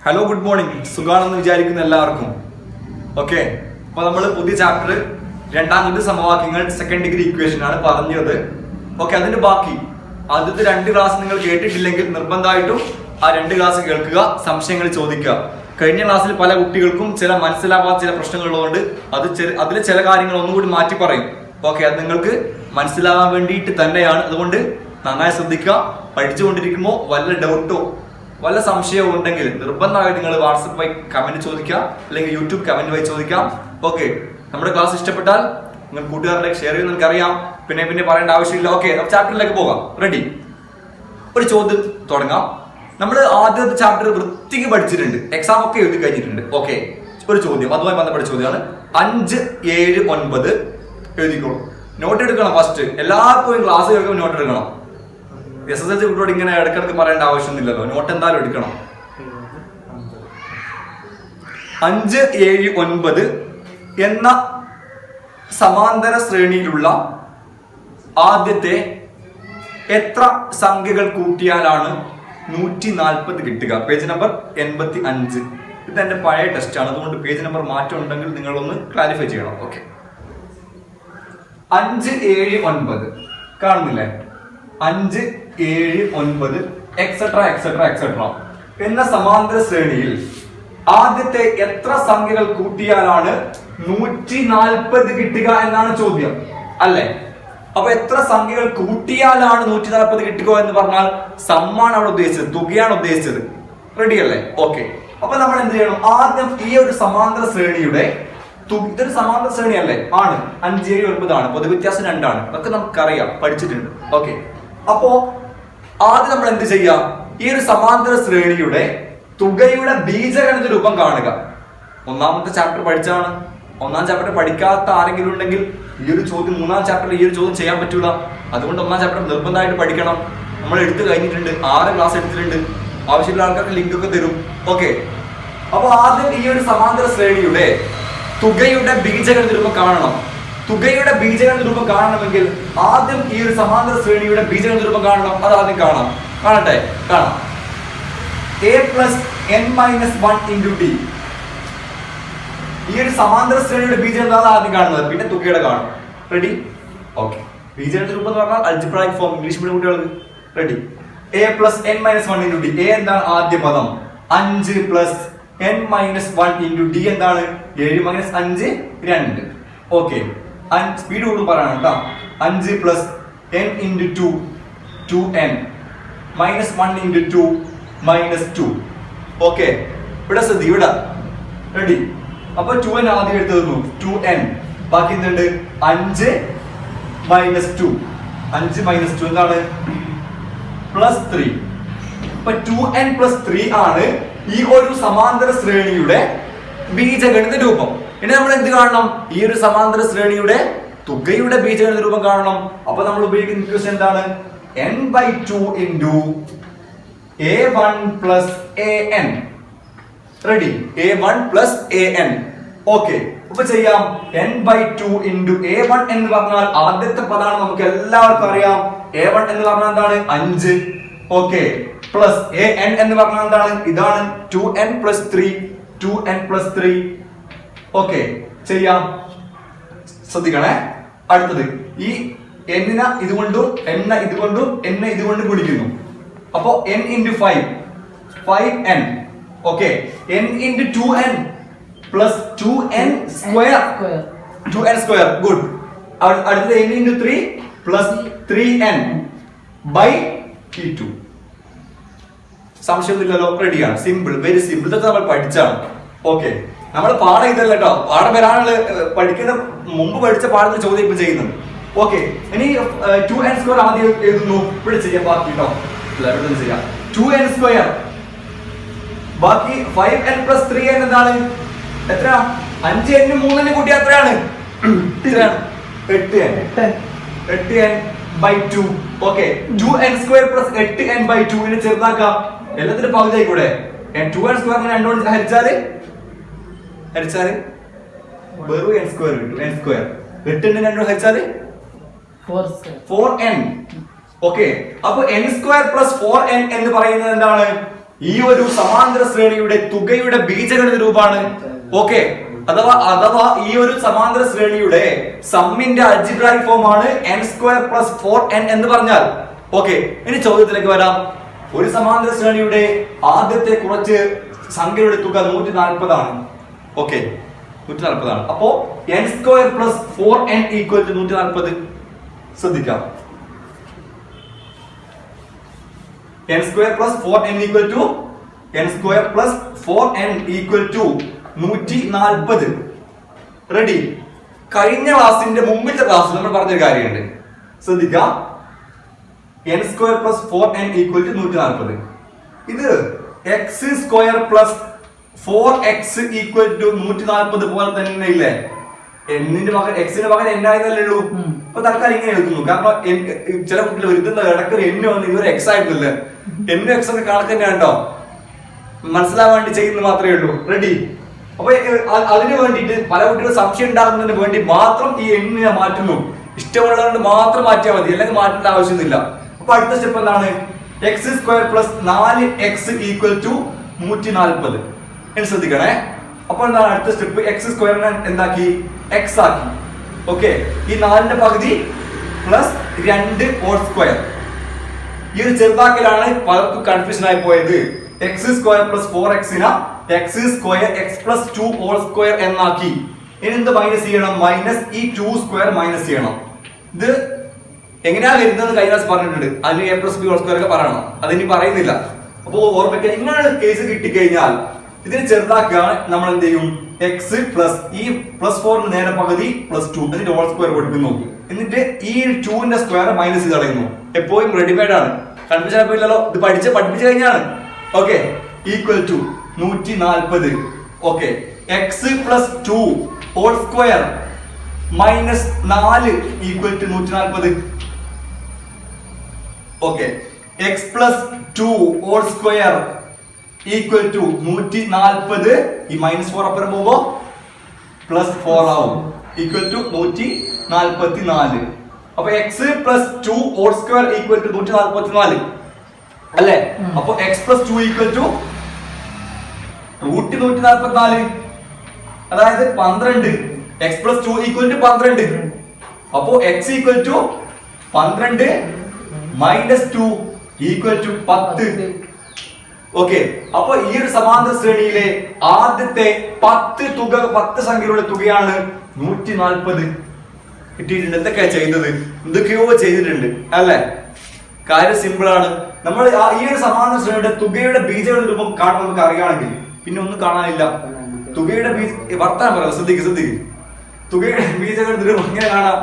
Hello good morning. സുഖാണെന്ന് വിചാരിക്കുന്ന എല്ലാവർക്കും. Okay, അപ്പൊ നമ്മൾ പുതിയ ചാപ്റ്റർ രണ്ടാമത്തെ സമവാക്യങ്ങൾ സെക്കൻഡ് ഡിഗ്രി ഇക്വേഷൻ ആണ് പറഞ്ഞത്. ഓക്കെ, അതിന്റെ ബാക്കി ആദ്യത്തെ 2 ക്ലാസ് നിങ്ങൾ കേട്ടിട്ടില്ലെങ്കിൽ നിർബന്ധമായിട്ടും ആ 2 ക്ലാസ് കേൾക്കുക, സംശയങ്ങൾ ചോദിക്കുക. കഴിഞ്ഞ ക്ലാസ്സിൽ പല കുട്ടികൾക്കും ചില മനസ്സിലാവാത്ത ചില പ്രശ്നങ്ങളുള്ളതുകൊണ്ട് അതിൽ ചില കാര്യങ്ങൾ ഒന്നുകൂടി മാറ്റി പറയും. ഓക്കെ, അത് നിങ്ങൾക്ക് മനസ്സിലാവാൻ വേണ്ടിയിട്ട് തന്നെയാണ്. അതുകൊണ്ട് നന്നായി ശ്രദ്ധിക്കുക. പഠിച്ചുകൊണ്ടിരിക്കുമ്പോൾ വല്ല ഡൗട്ടോ വല്ല സംശയവും ഉണ്ടെങ്കിൽ നിർബന്ധമായിട്ട് നിങ്ങൾ വാട്സപ്പ് വഴി കമന്റ് ചോദിക്കാം, അല്ലെങ്കിൽ യൂട്യൂബ് കമന്റ് വഴി ചോദിക്കാം. ഓക്കെ, നമ്മുടെ ക്ലാസ് ഇഷ്ടപ്പെട്ടാൽ നിങ്ങൾ കൂട്ടുകാരിലേക്ക് ഷെയർ ചെയ്യുന്ന എനിക്കറിയാം. പിന്നെ പറയേണ്ട ആവശ്യമില്ല. ഓക്കെ, നമുക്ക് ചാപ്റ്ററിലേക്ക് പോകാം. റെഡി? ഒരു ചോദ്യം തുടങ്ങാം. നമ്മൾ ആദ്യത്തെ ചാപ്റ്റർ വൃത്തിക്ക് പഠിച്ചിട്ടുണ്ട്, എക്സാം ഒക്കെ എഴുതി കഴിഞ്ഞിട്ടുണ്ട്. ഓക്കെ, ഒരു ചോദ്യം അതുമായി ബന്ധപ്പെട്ട ചോദ്യമാണ്. 5, 7, 9 എഴുതിക്കോളൂ. നോട്ട് എടുക്കണം. ഫസ്റ്റ് എല്ലാവർക്കും ക്ലാസ് കേൾക്കുമ്പോൾ നോട്ട് എടുക്കണം. SSLC കുട്ടിയോട് ഇങ്ങനെ ഇടക്കിടക്ക് പറയേണ്ട ആവശ്യമൊന്നുമില്ലല്ലോ, നോട്ട് എന്തായാലും എടുക്കണം. 5, 7, 9 എന്ന സമാന്തര ശ്രേണിയിലുള്ള ആദ്യത്തെ എത്ര സംഖ്യകൾ കൂട്ടിയാലാണ് 140 കിട്ടുക? Page number 85. ഇത് എന്റെ പഴയ ടെസ്റ്റ് ആണ്, അതുകൊണ്ട് പേജ് നമ്പർ മാറ്റം ഉണ്ടെങ്കിൽ നിങ്ങളൊന്ന് ക്ലാരിഫൈ ചെയ്യണം. ഓക്കെ, 5, 7, 9 കാണുന്നില്ലേ? 5, 7, 9 എക്സെട്ര എക്സെട്ര എക്സെട്ര എന്ന സമാന്തര ശ്രേണിയിൽ ആദ്യത്തെ എത്ര സംഖ്യകൾ കൂട്ടിയാലാണ് 140 കിട്ടുക എന്നാണ് ചോദ്യം, അല്ലെ? അപ്പൊ എത്ര സംഖ്യകൾ കൂട്ടിയാലാണ് 140 കിട്ടുക എന്ന് പറഞ്ഞാൽ സമ്മാണ് അവിടെ ഉദ്ദേശിച്ചത്, തുകയാണ് ഉദ്ദേശിച്ചത്. റെഡി അല്ലേ? ഓക്കെ, അപ്പൊ നമ്മൾ എന്ത് ചെയ്യണം? ആദ്യം ഈ ഒരു സമാന്തര ശ്രേണിയുടെ ഇതൊരു സമാന്തര ശ്രേണി അല്ലേ? ആണ്. 5, 7, 9 ആണ്. പൊതുവ്യത്യാസം 2 ആണ്. അതൊക്കെ നമുക്കറിയാം, പഠിച്ചിട്ടുണ്ട്. ഓക്കെ, അപ്പോ ആദ്യം നമ്മൾ എന്ത് ചെയ്യാം? ഈ ഒരു സമാന്തര ശ്രേണിയുടെ തുകയുടെ ബീജഗണിത രൂപം കാണുക. ഒന്നാമത്തെ ചാപ്റ്റർ പഠിച്ചാണ്. 1-ാം ചാപ്റ്റർ പഠിക്കാത്ത ആരെങ്കിലും ഉണ്ടെങ്കിൽ ഈ ഒരു ചോദ്യം 3-ാം ചാപ്റ്ററിൽ ഈ ഒരു ചോദ്യം ചെയ്യാൻ പറ്റൂല. അതുകൊണ്ട് 1-ാം ചാപ്റ്റർ നിർബന്ധമായിട്ട് പഠിക്കണം. നമ്മൾ എടുത്തു കഴിഞ്ഞിട്ടുണ്ട്, 6 ക്ലാസ് എടുത്തിട്ടുണ്ട്. ആവശ്യമുള്ള ആൾക്കാർക്ക് ലിങ്ക് ഒക്കെ തരും. ഓക്കെ, അപ്പൊ ആദ്യം ഈ ഒരു സമാന്തര ശ്രേണിയുടെ തുകയുടെ ബീജഗണിത രൂപം കാണണം. തുകയുടെ ബീജഗണിത രൂപം കാണണമെങ്കിൽ ആദ്യം ഈ ഒരു സമാന്തര ശ്രേണിയുടെ ബീജഗണിത രൂപം കാണണം. അത് ആദ്യം കാണട്ടെ. കാണാം. a + n-1 × d. ഈ ഒരു സമാന്തര ശ്രേണിയുടെ ബീജഗണിതം ആദ്യം കാണുന്നത്, പിന്നെ തുകയുടെ കാണും. റെഡി? ഓക്കെ, ബീജഗണിത രൂപം എന്ന് പറഞ്ഞാൽ അൽജിബ്രായിക് ഫോം, ഇംഗ്ലീഷ് മീഡിയം കുട്ടികൾക്ക്. Ready? a + n-1 × d. a എന്താണ്? ആദ്യ പദം. 5 + n-1 × d എന്താണ്? 7 - 5 2. ഓക്കെ, സ്പീഡ് കൂടും പറയണം കേട്ടോ. 5 + n × 2 2n -1 × 2 -2. ഓക്കെ, ഇവിടെ ശ്രദ്ധ. ഇവിടെ റെഡി? അപ്പൊ 2n ആദ്യം എടുത്തു തന്നു, 2n. ബാക്കി എന്തുണ്ട്? 5 - 2. 5 - 2 എന്താണ്? +3. അപ്പൊ 2n + 3 ആണ് ഈ ഒരു സമാന്തര ശ്രേണിയുടെ ബീജഗണിത രൂപം. ഇനി നമ്മൾ എന്ത് കാണണം? ഈ ഒരു സമാന്തര ശ്രേണിയുടെ തുകയുടെ ബീജഗണിത രൂപം കാണണം. അപ്പൊ നമ്മൾ ഉപയോഗിക്കുന്ന ഇക്വേഷൻ എന്താണ്? n/2 × a1 + an. Ready? a1 + an. Okay, അപ്പൊ ചെയ്യാം. n/2 × a1 എന്ന് പറഞ്ഞാൽ ആദ്യത്തെ പദമാണ്, നമുക്ക് എല്ലാവർക്കും അറിയാം. a1 എന്ന് പറഞ്ഞാൽ എന്താണ്? 5. ഓക്കെ, പ്ലസ് an എന്ന് പറഞ്ഞാൽ എന്താണ്? ഇതാണ് 2n + 3. 2n + 3. ഓക്കെ, ചെയ്യാം. ശ്രദ്ധിക്കണേ. അടുത്തത് ഈ n ഇതുകൊണ്ടും n ഇതുകൊണ്ടും n ഇതുകൊണ്ടും ഗുണിക്കുന്നു. അപ്പോ n × 5 5n. Okay, n × 2n + 2n square 2n square. Good. അടുത്തത് n × 3 + 3n / 2. സംശയമൊന്നുമില്ലല്ലോ? റെഡിയാണ്. Simple, very simple. ഇതൊക്കെ നമ്മൾ പഠിച്ചാണ്. ഓക്കെ, നമ്മൾ പാഠം ഇതല്ല കേട്ടോ, പാഠം വരാനുള്ള പഠിക്കുന്ന മുമ്പ് പഠിച്ച പാഠത്തിൽ ചോദ്യം ഇപ്പൊ ചെയ്യുന്നത്. ഓക്കെ, ഇനി 2n² ആദ്യം എഴുതുന്നു. ഇവിടെ ചെയ്യാം ബാക്കി കേട്ടോ, ഇവിടെ ചെയ്യാം. 2n സ്ക്വയർ ബാക്കി 5n + 3n എന്താണ്? എത്ര? 5n 3n കൂട്ടി എത്രയാണ്? 8n / 2. ഓക്കെ, 2n² + 8n / 2 നെ ചെറുതാക്കാം. എല്ലാത്തിനും പകുതി ആയിക്കൂടെ? 2n² 2 കൊണ്ട് ഹരിച്ചാല് വെറും n² കിട്ടും. n². 8 നെ 2 ഹരിച്ചാല് 4n. ഓക്കെ, അപ്പൊ n² + 4n എന്ന് പറയുന്നത് എന്താണ്? ഈ ഒരു സമാന്തര ശ്രേണിയുടെ തുകയുടെ ബീജഗണിത രൂപമാണ്. ഓക്കെ, അഥവാ ഈ ഒരു സമാന്തര ശ്രേണിയുടെ സമ്മിന്റെ അൾജിബ്രായിക് ഫോം ആണ് n² + 4n എന്ന് പറഞ്ഞാൽ. ഓക്കെ, ഇനി ചോദ്യത്തിലേക്ക് വരാം. ഒരു സമാന്തര ശ്രേണിയുടെ ആദ്യത്തെ കുറച്ച് സംഖ്യയുടെ തുക 140 ആണ്. ഓക്കെ, 140 ആണ്. അപ്പോ n² + 4n = 140. ശ്രദ്ധിക്കാം, n² + 4n = 140. റെഡി? കഴിഞ്ഞ ക്ലാസിന്റെ മുമ്പിലത്തെ ക്ലാസ്സിൽ നമ്മൾ പറഞ്ഞൊരു കാര്യമുണ്ട്, ശ്രദ്ധിക്കാം. n² + 4n = 140. ഇത് x² + 4x = 140 പോലെ തന്നെ ഇല്ലേ? എന്നിന്റെ പകരം എക്സിന് പകരം n ആയതല്ലേ ഉള്ളൂ. അപ്പൊ തൽക്കാലം ഇങ്ങനെ എഴുതുന്നു. കാരണം ചില കുട്ടികൾ വരുന്ന ഇടയ്ക്ക് n വന്ന് ഇവർ x ആയിട്ടില്ലേ, n x ഒക്കെ കണക്ക് തന്നെ ഉണ്ടോ, മനസ്സിലാവാൻ വേണ്ടി ചെയ്യുന്നത് മാത്രമേ ഉള്ളൂ. റെഡി? അപ്പൊ അതിന് വേണ്ടിയിട്ട് പല കുട്ടികൾ സംശയം ഉണ്ടാകുന്നതിന് വേണ്ടി മാത്രം ഈ n മാറ്റുന്നു. ഇഷ്ടമുള്ളതുകൊണ്ട് മാത്രം മാറ്റിയാൽ മതി, അല്ലെങ്കിൽ മാറ്റേണ്ട ആവശ്യമൊന്നുമില്ല. അപ്പൊ അടുത്ത സ്റ്റെപ്പ് എന്താണ്? x² + 4x = 140. ശ്രദ്ധിക്കണേ. അപ്പോൾ എന്താണ് അടുത്ത സ്റ്റെപ്പ്? x² എന്താക്കി? x ആക്കി. ഓക്കെ, ഈ 4ന്റെ പകുതി +2 2. ഈ ഒരു ചെറുതാക്കലാണ് പലർക്കും കൺഫ്യൂഷൻ ആയി പോയത്. x² + 4x x² x + 2 2 എന്നാക്കി. ഇനി എന്ത് മൈനസ് ചെയ്യണം? മൈനസ് ഈ 2² മൈനസ് ചെയ്യണം. ഇത് എങ്ങനെയാ വരുന്നത് കഴിഞ്ഞ ക്ലാസ് പറഞ്ഞിട്ടുണ്ട്. അതിന് a + b ² ഒക്കെ പറയണം, അതിനി പറയുന്നില്ല. അപ്പൊ ഓർമ്മിക്കുക, ഇങ്ങനെ കേസ് കിട്ടിക്കഴിഞ്ഞാൽ ഇതിന് ചെറുതാക്കുക. നമ്മൾ എന്ത് ചെയ്യും? x + ഈ +4 നേരെ പകുതി +2 അതിന്റെ ² കൊടുക്കുന്നു. എന്നിട്ട് ഈ 2ന്റെ സ്ക്വയർ മൈനസ് ചെയ്ത് കളയുന്നു. എപ്പോഴും റെഡിമെയ്ഡ് ആണ്, കൺഫ്യൂഷൻ ആയില്ലല്ലോ. ഇത് പഠിപ്പിച്ചു കഴിഞ്ഞാണ്. Okay, = 140. Okay, x + 2 2 - 4 = 140. Okay, x + 2 2 = 140. ഈ -4 അപ്പുറം പോകുമ്പോ +4 ആവും, =144. അപ്പൊ x + 2 2 = 144 അല്ലേ? അപ്പൊ x + 2 = √144, അതായത് 12. x + 2 = 12. അപ്പോ x = 12 - 2 = 10. ഓക്കെ, അപ്പൊ ഈ ഒരു സമാന്തര ശ്രേണിയിലെ ആദ്യത്തെ 10 സംഖ്യകളുടെ തുകയാണ് 140. കിട്ടിയിട്ടുണ്ട്. എന്തൊക്കെയാ ചെയ്തത്? എന്തൊക്കെയോ ചെയ്തിട്ടുണ്ട് അല്ലെ? കാര്യം സിമ്പിൾ ആണ്. നമ്മൾ ഈ ഒരു സമാന്തര ശ്രേണിയുടെ തുകയുടെ ബീജഗണിത രൂപം കാണാൻ നമുക്ക് അറിയുകയാണെങ്കിൽ പിന്നെ ഒന്നും കാണാനില്ല. തുകയുടെ വർത്താനം പറയാം, ശ്രദ്ധിക്ക്. തുകയുടെ ബീജഗണിത രൂപം എങ്ങനെ കാണാം?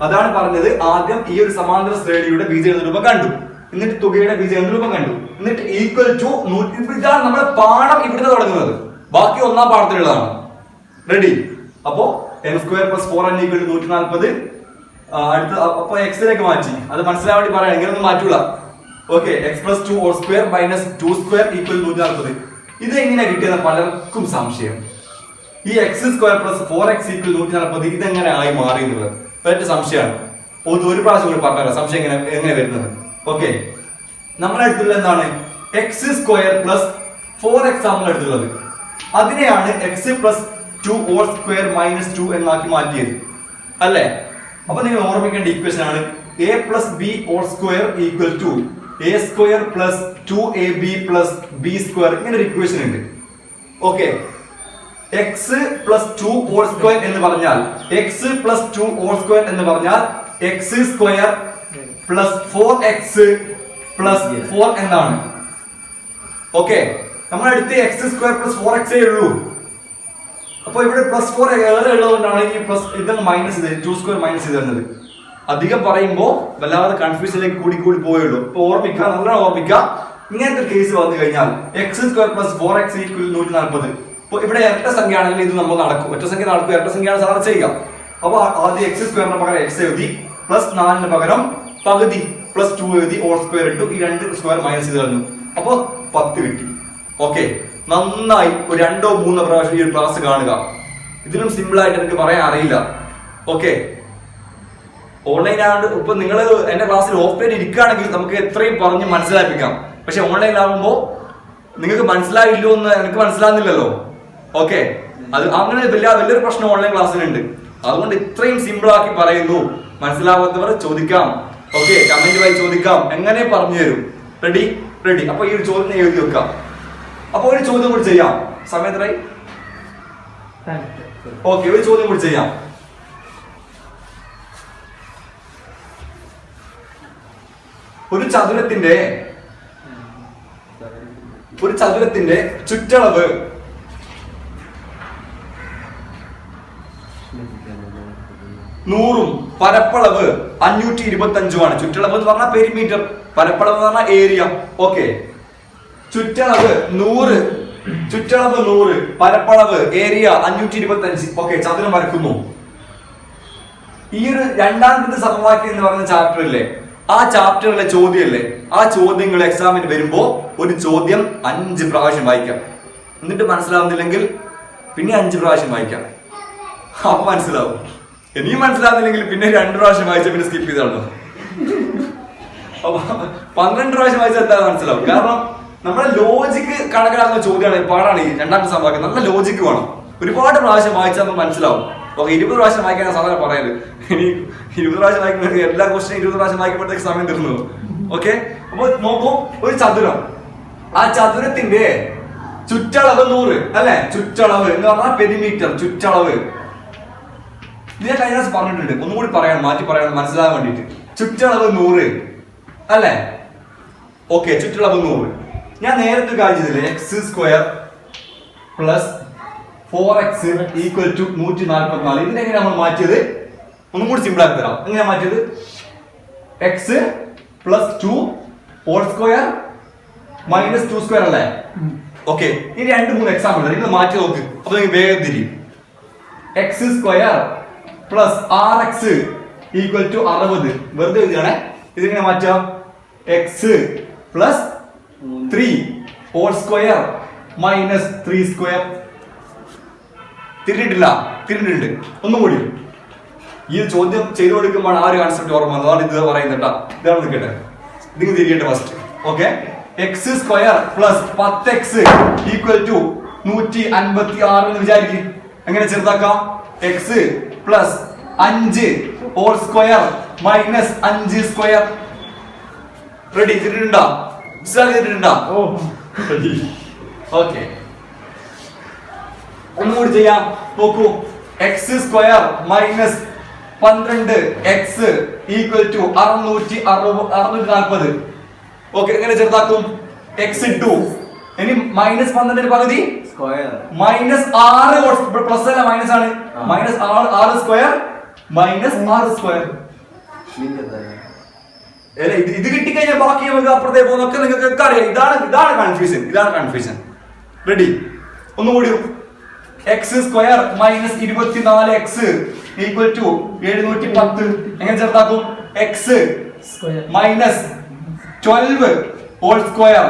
അതാണ് പറഞ്ഞത്. ആദ്യം ഈ ഒരു സമാന്തര ശ്രേണിയുടെ ബീജഗണിത രൂപം കണ്ടു, എന്നിട്ട് തുകയുടെ ബീജഗണിത രൂപം കണ്ടു, എന്നിട്ട് =. ഇതാണ് നമ്മുടെ പാഠം ഇവിടുന്ന് തുടങ്ങുന്നത്. ബാക്കി ഒന്നാം പാഠത്തിലുള്ളതാണ്. റെഡി? അപ്പോ n² + 4n = 140. അടുത്ത അപ്പൊ എക്സിലേക്ക് മാറ്റി. അത് മനസ്സിലാൻ വേണ്ടി പറയാം, ഇങ്ങനെയൊന്നും മാറ്റൂല. Okay, x + 2 2 - 2² = 140. ഇത് എങ്ങനെ കിട്ടിയെന്ന് പലർക്കും സംശയം. ഈ x² + 4x = 140 ഇതെങ്ങനെ ആയി മാറി എന്നുള്ളത് പറ്റ സംശയമാണ്. ഒരു പ്രാവശ്യം കൂടി പറഞ്ഞുതരാം സംശയം എങ്ങനെ വരുന്നത്. ഓക്കെ, നമ്മളെ അടുത്തുള്ള എന്താണ്? x² + 4x നമ്മൾ എടുത്തുള്ളത്. അതിനെയാണ് x + 2 2 - 2 എന്നാക്കി മാറ്റിയത് അല്ലേ? അപ്പൊ നിങ്ങൾ ഓർമ്മിക്കേണ്ട ഇക്വേഷൻ ആണ് a + b ² = a² + 2ab + b². ഇങ്ങനെ ഒരു ഇക്വേഷൻ ഉണ്ട്. ഓക്കെ, x + 2 2 എന്ന് പറഞ്ഞാൽ x + 2 2 എന്ന് പറഞ്ഞാൽ x² + 4x + 4 എന്നാണ്. ഓക്കെ, നമ്മൾ അടുത്ത് x² + 4x ഉള്ളൂ. അപ്പൊ ഇവിടെ +4 ഏറെ ഉള്ളതുകൊണ്ടാണ് ഈ ഇതൊന്ന് മൈനസ് ചെയ്ത് 2² മൈനസ് ചെയ്ത് തന്നത്. അധികം പറയുമ്പോ വല്ലാതെ കൺഫ്യൂഷനിലേക്ക് കൂടി പോയുള്ളൂ. അപ്പൊ ഓർമ്മിക്കുക, നല്ലോണം ഓർമ്മിക്കുക. ഇങ്ങനത്തെ കേസ് വന്നു കഴിഞ്ഞാൽ x² + 4x = 140. അപ്പൊ ഇവിടെ ഇരട്ട സംഖ്യ ആണെങ്കിൽ ഇത് നമ്മൾ നടക്കും. ഒറ്റ സംഖ്യ നടക്കും, ഇരട്ട സംഖ്യയാണ് സാധാരണ ചെയ്യുക. അപ്പൊ ആദ്യം x² പകരം x എഴുതി, +4 പകരം പകുതി +2 എഴുതി, ² ഇട്ടു. ഈ 2² മൈനസ് ചെയ്ത് കളഞ്ഞു. അപ്പൊ 10 കിട്ടി. ഓക്കെ, നന്നായി. ഒരു 2-3 പ്രാവശ്യം ഈ ക്ലാസ് കാണുക. ഇതിലും സിമ്പിൾ ആയിട്ട് എനിക്ക് പറയാൻ അറിയില്ല. ഓക്കെ, ഓൺലൈൻ ആണ്ട് ഇപ്പൊ നിങ്ങൾ എന്റെ ക്ലാസ്സിൽ ഓഫ്ലൈൻ ഇരിക്കുകയാണെങ്കിൽ നമുക്ക് എത്രയും പറഞ്ഞ് മനസ്സിലാപ്പിക്കാം. പക്ഷെ ഓൺലൈനിലാകുമ്പോ നിങ്ങൾക്ക് മനസ്സിലായില്ലോ എന്ന് എനിക്ക് മനസ്സിലാകുന്നില്ലല്ലോ. ഓക്കെ, അത് അങ്ങനെ വലിയൊരു പ്രശ്നം ഓൺലൈൻ ക്ലാസ്സിലുണ്ട്. അതുകൊണ്ട് ഇത്രയും സിമ്പിൾ ആക്കി പറയുന്നു. മനസ്സിലാവാത്തവർ ചോദിക്കാം. ഓക്കെ, കമന്റ് വഴി ചോദിക്കാം, എങ്ങനെ പറഞ്ഞു തരും. Ready ready. അപ്പൊ ഈ ഒരു ചോദ്യം എഴുതി വെക്കാം. അപ്പൊ ഒരു ചോദ്യം കൂടി ചെയ്യാം. സമയത്തായി. ഓക്കെ, ഒരു ചോദ്യം കൂടി ചെയ്യാം. ഒരു ചതുരത്തിന്റെ ചുറ്റളവ് 100 പരപ്പളവ് 525 ചുറ്റളവ് എന്ന് പറഞ്ഞാൽ പെരിമീറ്റർ, പരപ്പളവ് എന്ന് പറഞ്ഞാൽ ഏരിയ. ഓക്കെ, ചുറ്റളവ് 100 പരപ്പളവ് ഏരിയ 525. ഓക്കെ, ചതുരം വരക്കുന്നു. ഈ ഒരു രണ്ടാമത്തെ സമവാക്യം എന്ന് പറയുന്ന ചാപ്റ്റർ ഇല്ലേ, ആ ചാപ്റ്ററിലെ ചോദ്യമല്ലേ, ആ ചോദ്യങ്ങൾ എക്സാമിന് വരുമ്പോ ഒരു ചോദ്യം 5 പ്രാവശ്യം വായിക്കാം. എന്നിട്ട് മനസ്സിലാവുന്നില്ലെങ്കിൽ പിന്നെ 5 പ്രാവശ്യം വായിക്കാം. അപ്പൊ മനസ്സിലാവും. ഇനിയും മനസ്സിലാവുന്നില്ലെങ്കിൽ പിന്നെ 2 പ്രാവശ്യം വായിച്ച പിന്നെ സ്കിപ്പ് ചെയ്താണോ. അപ്പൊ 12 പ്രാവശ്യം വായിച്ചാൽ എന്താ മനസ്സിലാവും. കാരണം നമ്മുടെ ലോജിക്ക് കണക്കിലാക്കുന്ന ചോദ്യമാണ്, പാടാണ് ഈ രണ്ടാമത്തെ സമവാക്യം. നല്ല ലോജിക്ക് വേണം. ഒരുപാട് പ്രാവശ്യം വായിച്ചാൽ നമുക്ക് മനസ്സിലാവും. ഓക്കെ, 20 പ്രാവശ്യം വായിക്കാൻ സാധാരണ പറയുന്നത്. ഇനി 20 പ്രാവശ്യം വായിക്കുന്നത് എല്ലാ ക്വസ്റ്റിനും 20 പ്രാവശ്യം വായിക്കുമ്പോഴത്തേക്ക് സമയം തീർന്നു. ഓക്കെ, അപ്പൊ നോക്കൂ, ഒരു ചതുരം, ആ ചതുരത്തിന്റെ ചുറ്റളവ് 100 അല്ലെ. ചുറ്റളവ് എന്ന് പറഞ്ഞാൽ പെരിമീറ്റർ, ചുറ്റളവ്. ഇത് ഞാൻ കഴിഞ്ഞ ദിവസം പറഞ്ഞിട്ടുണ്ട്, ഒന്നുകൂടി പറയണം, മാറ്റി പറയണം മനസ്സിലാകാൻ വേണ്ടിട്ട്. ചുറ്റളവ് 100 അല്ലെ. ഓക്കെ, ചുറ്റളവ് 100. ഞാൻ നേരത്തെ കാണിച്ചതില്ലേ, x² plus 4x equal to 144. ഇതിനെങ്ങനെ നമ്മൾ മാറ്റിയത്? ഒന്നും കൂടി സിമ്പിൾ ആക്കി തരാം. എങ്ങനെയാ മാറ്റിയത്? x plus 2 whole square minus 2 square അല്ലേ. ഓക്കെ, ഇനി 2-3 എക്സാമ്പിൾ ഇത് മാറ്റി നോക്ക്. അപ്പൊ നിങ്ങൾ വേഗം തിരിയും. x² plus 6x equal to 60. വെറുതെ എഴുതിയാണേ. ഇതിങ്ങനെ മാറ്റാം. x plus 3 whole square minus 3 square. തിരിഞ്ഞിട്ടുണ്ട്. ഒന്നുകൂടി ഈ ചോദ്യം ചെയ്തു കൊടുക്കുമ്പോൾ ആ ഒരു കൺസെപ്റ്റ് ഓർമ്മ വന്നത്. അതാണ് ഇത് പറയുന്നത്. ഇതാണ് നിൽക്കട്ടെ, ഇതിന് തിരിയട്ടെ first. Okay, x² plus 10x equal to 156 എന്ന് വിചാരിക്കും. എങ്ങനെ ചെറുതാക്കാം? x plus 5 whole square minus 5 square. Ready? തിരിഞ്ഞിട്ടുണ്ടോ? ഓക്കെ, ഒന്നുകൂടി ചെയ്യാം. നോക്കൂ, x² minus 12x equal to 640. Okay, എങ്ങനെ ചെറുതാക്കും? x ഇട്ടു. ഇനി മൈനസ് 12 പകുതി മൈനസ് 6 പ്ലസ് അല്ല മൈനസ് ആണ്. Minus 6 square minus 6 square. ഇത് കിട്ടിക്കഴിഞ്ഞാൽ ബാക്കി നമുക്ക് അപ്പുറത്തേക്ക് പോകുന്നൊക്കെ നിങ്ങൾക്ക് അറിയാം. ഇതാണ് കൺഫ്യൂഷൻ. റെഡി? ഒന്നുകൂടി. x² minus 24x equal to 710. എങ്ങനെ ചെറുതാക്കും? x minus 12 whole square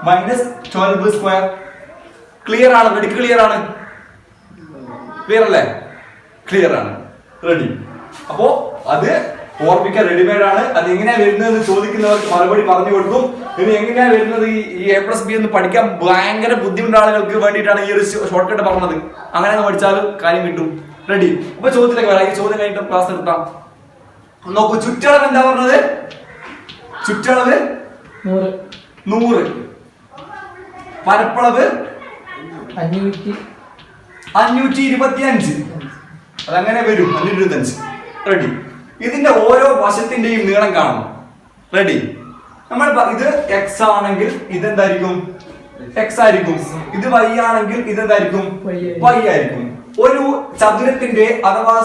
minus 12 square. Clear ആണ്? റെഡി? ക്ലിയർ ആണ്? ക്ലിയർ അല്ലേ? ക്ലിയർ ആണ്. റെഡി? അപ്പോ അത് ഓർമ്മിക്കാൻ റെഡിമെയ്ഡ് ആണ്. അത് എങ്ങനെയാ വരുന്നത് ചോദിക്കുന്നവർക്ക് മറുപടി പറഞ്ഞു കൊടുക്കും. ഇനി എങ്ങനെയാ വരുന്നത് ഈ A+B എന്ന് പഠിക്കാൻ ഭയങ്കര ബുദ്ധിമുട്ടുള്ള ആളുകൾക്ക് വേണ്ടിയിട്ടാണ് ഈ ഒരു ഷോർട്ട് കട്ട് പറഞ്ഞത്. അങ്ങനെ പഠിച്ചാൽ കാര്യം കിട്ടും. റെഡി? അപ്പൊ ചോദ്യത്തിലേക്ക് വരാം. ഈ ചോദ്യം കഴിഞ്ഞിട്ട് ക്ലാസ് എടുത്താം. നോക്കൂ, ചുറ്റളവ് എന്താ പറഞ്ഞത്? ചുറ്റളവ് 100, പരപ്പളവ് 525. അതങ്ങനെ വരും 525. റെഡി? ഇതിന്റെ ഓരോ വശത്തിന്റെയും നീളം കാണണം. റെഡി? നമ്മൾ ഇത് x ആണെങ്കിൽ ഇതെന്തായിരിക്കും? x ആയിരിക്കും. ഇത് y ആണെങ്കിൽ ഇതെന്തായിരിക്കും? y ആയിരിക്കും. ഒരു ചതുരത്തിന്റെ അഥവാ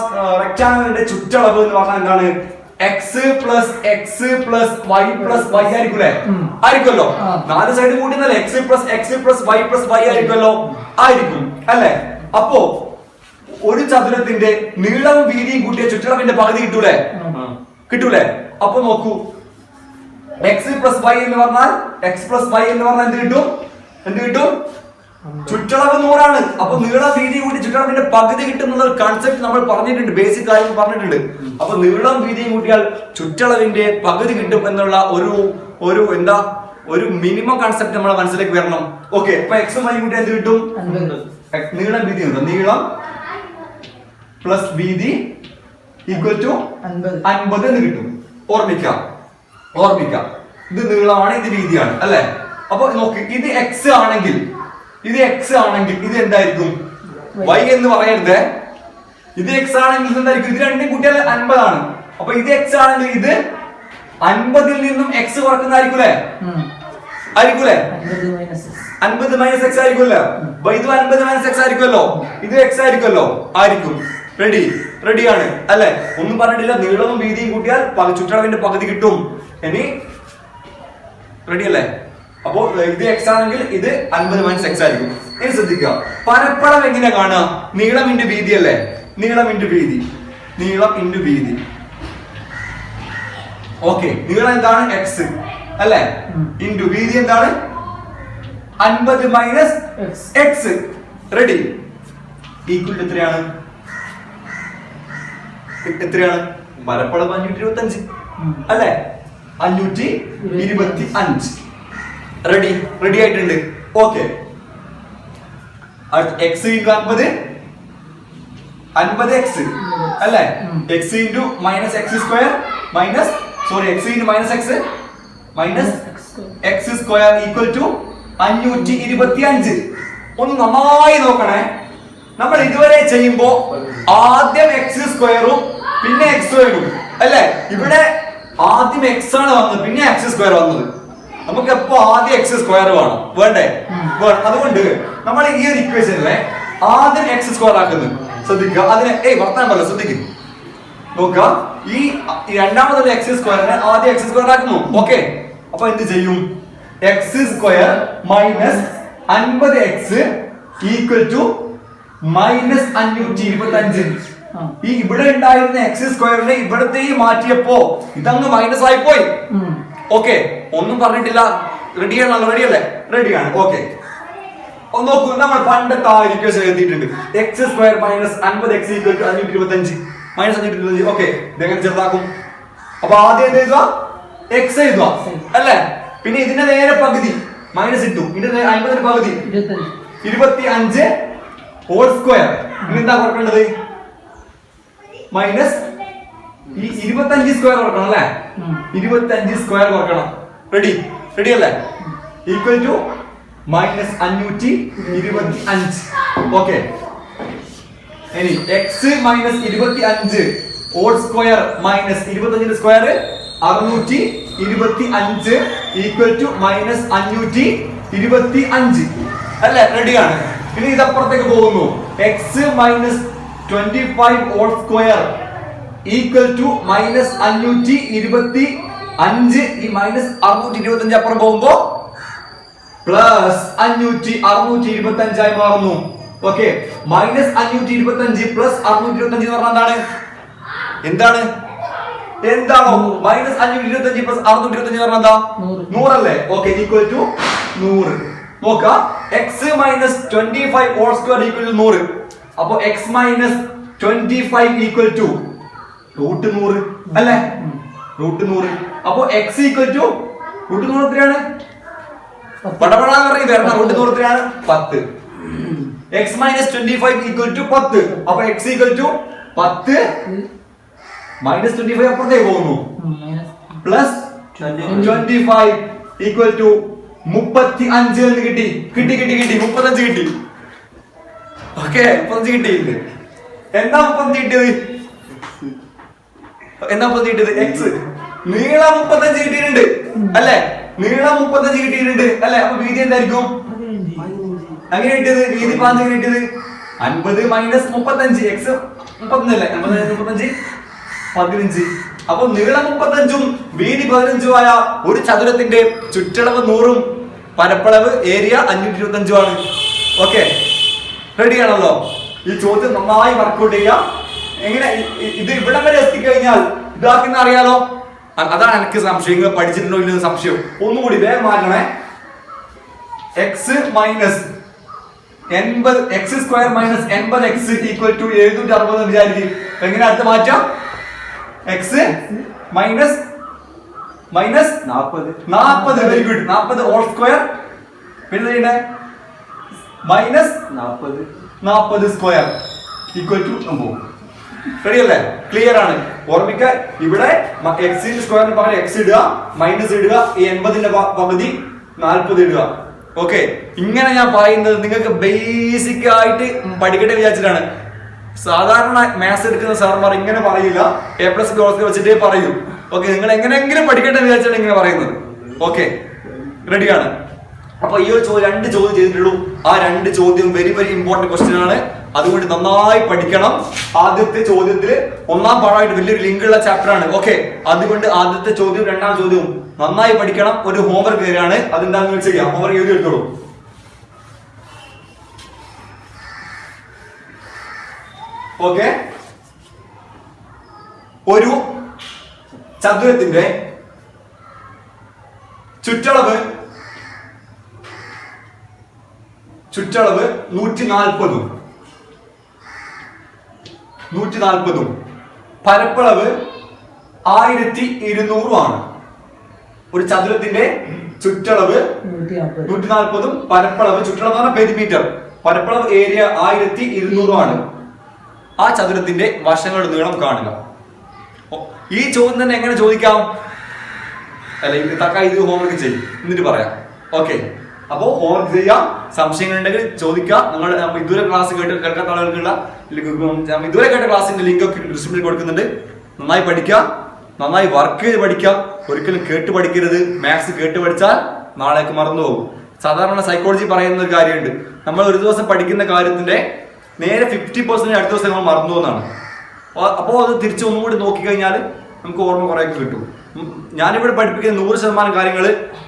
റെക്ടാങ്കിളിന്റെ ചുറ്റളവ് എന്ന് പറഞ്ഞാൽ എന്താണ്? x plus y plus y ആയിരിക്കൂലേ? ആയിരിക്കുമല്ലോ. 4 സൈഡ് കൂട്ടുന്നല്ലേ? x plus y plus y ആയിരിക്കുമല്ലോ. ആയിരിക്കും അല്ലേ? അപ്പോ ഒരു ചതുരത്തിന്റെ നീളവും വീതിയും കൂട്ടിയ ചുറ്റളവിന്റെ പകുതി കിട്ടൂലേ? അപ്പൊ നോക്കൂ, x പ്ലസ് y എന്ന് പറഞ്ഞാൽ എന്ത് കിട്ടും? ചുറ്റളവ് 100 ആണ്. അപ്പൊ നീളം വീതി കൂട്ടി ചുറ്റളവിന്റെ പകുതി കിട്ടുന്ന കൺസെപ്റ്റ് നമ്മൾ പറഞ്ഞിട്ടുണ്ട്, ബേസിക് കാര്യങ്ങൾ പറഞ്ഞിട്ടുണ്ട്. അപ്പൊ നീളം വീതിയും കൂട്ടിയാൽ ചുറ്റളവിന്റെ പകുതി കിട്ടും എന്നുള്ള ഒരു എന്താ ഒരു മിനിമം കൺസെപ്റ്റ് നമ്മളെ മനസ്സിലേക്ക് വരണം. ഓക്കെ, അപ്പൊ എക്സും വൈ കൂട്ടി എന്ത് കിട്ടും? നീളം വീതി കിട്ടും. നീളം പ്ലസ് വീതി ഈക്വൽ ടു 50 എന്ന് കിട്ടും. ഓർമ്മിക്കാം ഇത് നീളമാണ്, ഇത് വീതിയാണ് അല്ലെ. അപ്പൊ നോക്ക്, ഇത് എക്സ് ആണെങ്കിൽ ഇത് എന്തായിരിക്കും? വൈ എന്ന് പറയരുത്. ഇത് എക്സ് ആണെങ്കിൽ എന്തായിരിക്കും? ഇത് രണ്ടും കൂട്ടിയാൽ 50 ആണ്. അപ്പൊ ഇത് എക്സ് ആണെങ്കിൽ ഇത് 50-ൽ നിന്നും എക്സ് കുറക്കുന്നതായിരിക്കൂലേ? 50 മൈനസ് എക്സ് ആയിരിക്കുമല്ലോ. ഇത് 50 മൈനസ് എക്സ് ആയിരിക്കുമല്ലോ. ഇത് എക്സ് ആയിരിക്കുമല്ലോ. ആയിരിക്കും. റെഡിയാണ് അല്ലെ? ഒന്നും പറഞ്ഞിട്ടില്ല. നീളവും വീതിയും കൂട്ടിയാൽ ചുറ്റളവിന്റെ പകുതി കിട്ടും. ഇനി റെഡി അല്ലേ? അപ്പോ ഇത് എക്സ് ആണെങ്കിൽ ഇത് 50 മൈനസ് എക്സ് ആയിരിക്കും. ഇനി ശ്രദ്ധിക്കുക, പരപ്പളവ് എങ്ങനെ കാണുക? നീളം ഇൻറ്റു വീതി അല്ലേ? നീളം ഇൻറ്റു വീതി. ഓക്കെ, നീളം എന്താണ്? എക്സ് അല്ലെ? ഇൻറ്റു വീതി എന്താണ്? 50 minus x. Ready. Equal to എത്രയാണ്? പരപ്പളവ് 525 അല്ലെ? 525. റെഡി ആയിട്ടുണ്ട്. ഓക്കെ, എക്സ് ഇൻറ്റു 50 എക്സ് അല്ലെ? X into minus x square x into minus x square equal to 525. ഒന്ന് നന്നായി നോക്കണേ. നമ്മൾ ഇതുവരെ ചെയ്യുമ്പോ ആദ്യം എക്സ് സ്ക്വയറും പിന്നെ എക്സ് സ്ക്വയറും അല്ലെ? ഇവിടെ ആദ്യം എക്സ് ആണ് വന്നത്, പിന്നെ എക്സ് സ്ക്വയർ വന്നത്. നമുക്ക് എപ്പോ ആദ്യം എക്സ് സ്ക്വയർ വേണ്ടേ? അതുകൊണ്ട് നമ്മൾ ഈ ഒരു ഇക്വേഷനിലെ ആദ്യം എക്സ് സ്ക്വയർ ആക്കുന്നു. ശ്രദ്ധിക്കുക, അതിനെ വർത്താൻ പോലെ ശ്രദ്ധിക്കും. നോക്കുക, ഈ രണ്ടാമതുള്ള എക്സ് സ്ക്വയറിനെ ആദ്യം എക്സ് സ്ക്വയർ ആക്കുന്നു. ഓക്കെ, അപ്പൊ എന്ത് ചെയ്യും? X square minus 50 x equal to minus 525. ഈ ഇവിടെ ഉണ്ടായിരുന്ന എക്സ് സ്ക്വയറിനെ ഇവിടത്തെ മാറ്റിയപ്പോ ഇതങ്ങ് മൈനസ് ആയി പോയി. ഓക്കെ, ഒന്നും പറഞ്ഞിട്ടില്ല. റെഡിയാണ്. ഓക്കെ, നോക്കൂ, നമ്മൾ പണ്ടത്തെ ആ ഇക്വേഷൻ എഴുതിയിട്ടുണ്ട്. X square minus 50 x equal to 525 minus 525. Okay, ഇതെങ്ങനെ ചെറുതാക്കും? അപ്പൊ ആദ്യം എന്ത് എഴുതുക? എക്സ് എഴുതുക അല്ലെ? പിന്നെ ഇതിന്റെ നേരെ പകുതി മൈനസ് ഇട്ടു. ഇതിന്റെ 50 പകുതി 25 ഹോൾ സ്ക്വയർ. ഇനി എന്താ കുറക്കേണ്ടത്? മൈനസ് ഈ 25 സ്ക്വയർ കുറക്കണം അല്ലെ? 25 സ്ക്വയർ കുറക്കണം. റെഡി അല്ലേ? Equal to minus 525. ഓക്കെ, ഇനി x minus 25 whole square minus 25 square 625 equal to minus 525 അല്ലെ? റെഡിയാണ്. ഇനി ഇതപ്പുറത്തേക്ക് പോകുന്നു. X minus 25 whole square equal to minus 525. ഈ മൈനസ് 625 അപ്പുറം പോകുമ്പോ പ്ലസ് 625 ആയി മാറുന്നു. ഓക്കെ, മൈനസ് 525 പ്ലസ് 625 എന്ന് പറഞ്ഞാൽ എന്താണോ? മൈനസ് 525 പ്ലസ് 625 എന്ന് പറഞ്ഞാൽ 100 അല്ലേ? Okay, equal to 100. നോക്കാം, x minus 25 whole square equal to 100. അപ്പൊ x minus 25 equal to root 100 അല്ലേ? റൂട്ട് 100. അപ്പൊ എക്സ് ഈക്വൽ ടു റൂട്ട് 100 എത്രയാണ്? പടപടാന്ന് പറഞ്ഞ് വരണം. റൂട്ട് 100 എത്രയാണ്? 10. X minus 25 equal to 10. അപ്പൊ എക്സ് ഈക്വൽ ടു 10 മൈനസ് 25 അപ്പുറത്തേക്ക് പോകുന്നു. പ്ലസ് 25 ഈക്വൽ ടു 35 എന്ന് കിട്ടി. 35 കിട്ടി. ഓക്കെ, 35 കിട്ടിയിട്ടുണ്ട്. എന്താ 35 കിട്ടിയത്? എക്സ് നീളം 35 കിട്ടിയിട്ടുണ്ട് അല്ലെ? നീളം 35 കിട്ടിയിട്ടുണ്ട് അല്ലെ? അപ്പൊ വീതി എന്തായിരിക്കും? അങ്ങനെ കിട്ടിയത് വീതി 5 കിട്ടിയത് 50 മൈനസ് 35. എക്സ് 30 അല്ലേ? 35 15. അപ്പൊ നീളം 35ഉം വീതി 15ഉം ആയ ഒരു ചതുരത്തിന്റെ ചുറ്റളവ് 100ഉം പരപ്പളവ് ഏരിയ 525 ആണ്. ഓക്കെ, റെഡിയാണല്ലോ? ഈ ചോദ്യം നന്നായി വർക്ക്ഔട്ട് ചെയ്യുക. എങ്ങനെ ഇത് ഇവിടെ വരെ എത്തിക്കഴിഞ്ഞാൽ ഇതാക്കുന്ന അറിയാലോ? അതാണ് എനിക്ക് സംശയം. നിങ്ങൾ പഠിച്ചിട്ടുണ്ടോ ഇല്ലെന്ന് സംശയം. ഒന്നുകൂടി വേഗം മാറ്റണേ. X minus 80 x square minus 80 x equal to 760 വിചാരിക്കും. എങ്ങനെ അടുത്ത് മാറ്റാം? X minus minus 40. Very good. 40 whole square പിന്നെ minus 40 square equal to 9. Ready അല്ലേ? ക്ലിയർ ആണ്. ഓർമ്മിക്ക, ഇവിടെ എക്സിന്റെ സ്ക്വയറിന് പകരം എക്സ് ഇടുക, മൈനസ് ഇടുക, ഈ 80ന്റെ പകുതി 40 ഇടുക. ഓക്കെ, ഇങ്ങനെ ഞാൻ പറയുന്നത് നിങ്ങൾക്ക് ബേസിക് ആയിട്ട് പഠിക്കട്ടെ വിചാരിച്ചിട്ടാണ്. സാധാരണ മാത്സ് എടുക്കുന്ന സാർമാർ ഇങ്ങനെ പറയില്ല, A+B വെച്ചിട്ടേ പറയൂ. ഓക്കെ, നിങ്ങൾ എങ്ങനെയെങ്കിലും പഠിക്കട്ടെ വിചാരിച്ചാണ് ഇങ്ങനെ പറയുന്നത്. ഓക്കെ, റെഡിയാണ്. അപ്പൊ ഈ ഒരു 2 ചോദ്യം ചെയ്തിട്ടുള്ളൂ. ആ 2 ചോദ്യം വെരി വെരി ഇമ്പോർട്ടന്റ് ക്വസ്റ്റ്യൻ ആണ്. അതുകൊണ്ട് നന്നായി പഠിക്കണം. ആദ്യത്തെ ചോദ്യത്തില് 1ാം പാഠമായിട്ട് വലിയൊരു ലിങ്ക് ഉള്ള ചാപ്റ്റർ ആണ്. ഓക്കെ, അതുകൊണ്ട് ആദ്യത്തെ ചോദ്യം 2ാം ചോദ്യവും നന്നായി പഠിക്കണം. ഒരു ഹോംവർക്ക് ഏരിയയാണ്, അതെന്താണെന്ന് ചെയ്യാം. ഹോംവർക്ക് എഴുതി എടുത്തോളൂ. ഓക്കെ, ഒരു ചതുരത്തിന്റെ ചുറ്റളവ് 140 പരപ്പളവ് 1200 ആണ്. ഒരു ചതുരത്തിന്റെ ചുറ്റളവ് 140 പരപ്പളവ്, ചുറ്റളവ് പെരിമീറ്റർ, പരപ്പളവ് ഏരിയ 1200 ആണ്. ആ ചതുരത്തിന്റെ വശങ്ങളുടെ നീളം കാണുക. ഈ ചോദ്യം തന്നെ എങ്ങനെ ചോദിക്കാം? അല്ല, ഇത് ഹോംവർക്ക് ചെയ്യും, എന്നിട്ട് പറയാം. ഓക്കെ, അപ്പോ ഹോംവർക്ക് ചെയ്യാം. സംശയങ്ങൾ ഉണ്ടെങ്കിൽ ചോദിക്കുക. നമ്മൾ ഇതുവരെ ക്ലാസ് കേൾക്കാത്ത ആളുകൾക്കുള്ള ഇതുവരെ കേട്ട ക്ലാസ്സിന്റെ ലിങ്ക് ഒക്കെ ഡിസ്ക്രിപ്ഷനിൽ കൊടുക്കുന്നുണ്ട്. നന്നായി പഠിക്കുക, നന്നായി വർക്ക് ചെയ്ത് പഠിക്കുക. ഒരിക്കലും കേട്ട് പഠിക്കരുത്. മാത്സ് കേട്ട് പഠിച്ചാൽ നാളേക്ക് മറന്നു പോകും. സാധാരണ സൈക്കോളജി പറയുന്ന ഒരു കാര്യമുണ്ട്, നമ്മൾ ഒരു ദിവസം പഠിക്കുന്ന കാര്യത്തിന്റെ നേരെ 50% അടുത്ത ദിവസം നമ്മൾ മറന്നു പോകുന്നതാണ്. അപ്പോൾ അത് തിരിച്ച് ഒന്നുകൂടി നോക്കിക്കഴിഞ്ഞാൽ നമുക്ക് ഓർമ്മ കുറേയൊക്കെ കിട്ടും. ഞാനിവിടെ പഠിപ്പിക്കുന്ന 100% കാര്യങ്ങൾ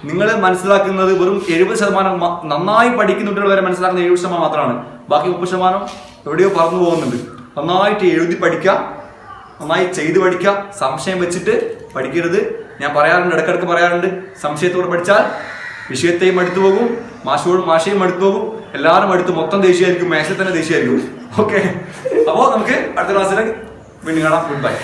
നിങ്ങൾ മനസ്സിലാക്കുന്നത് വെറും 70%. നന്നായി പഠിക്കുന്നുണ്ട് വരെ മനസ്സിലാക്കുന്ന 70% മാത്രമാണ്. ബാക്കി 30% എവിടെയോ പറന്നു പോകുന്നുണ്ട്. നന്നായിട്ട് എഴുതി പഠിക്കുക, നന്നായി ചെയ്ത് പഠിക്കുക. സംശയം വെച്ചിട്ട് പഠിക്കരുത്. ഞാൻ പറയാറുണ്ട്, ഇടയ്ക്കിടയ്ക്ക് പറയാറുണ്ട്, സംശയത്തോടെ പഠിച്ചാൽ വിഷയത്തെയും അടുത്തു പോകും, മാഷയും അടുത്തു പോകും, എല്ലാവരും അടുത്ത് മൊത്തം ദേഷ്യമായിരിക്കും, മാത്സിൽ തന്നെ ദേഷ്യമായിരിക്കും. ഓക്കെ, അപ്പോൾ നമുക്ക് അടുത്ത ക്ലാസ്സിൽ വീണ്ടും കാണാം. Good bye.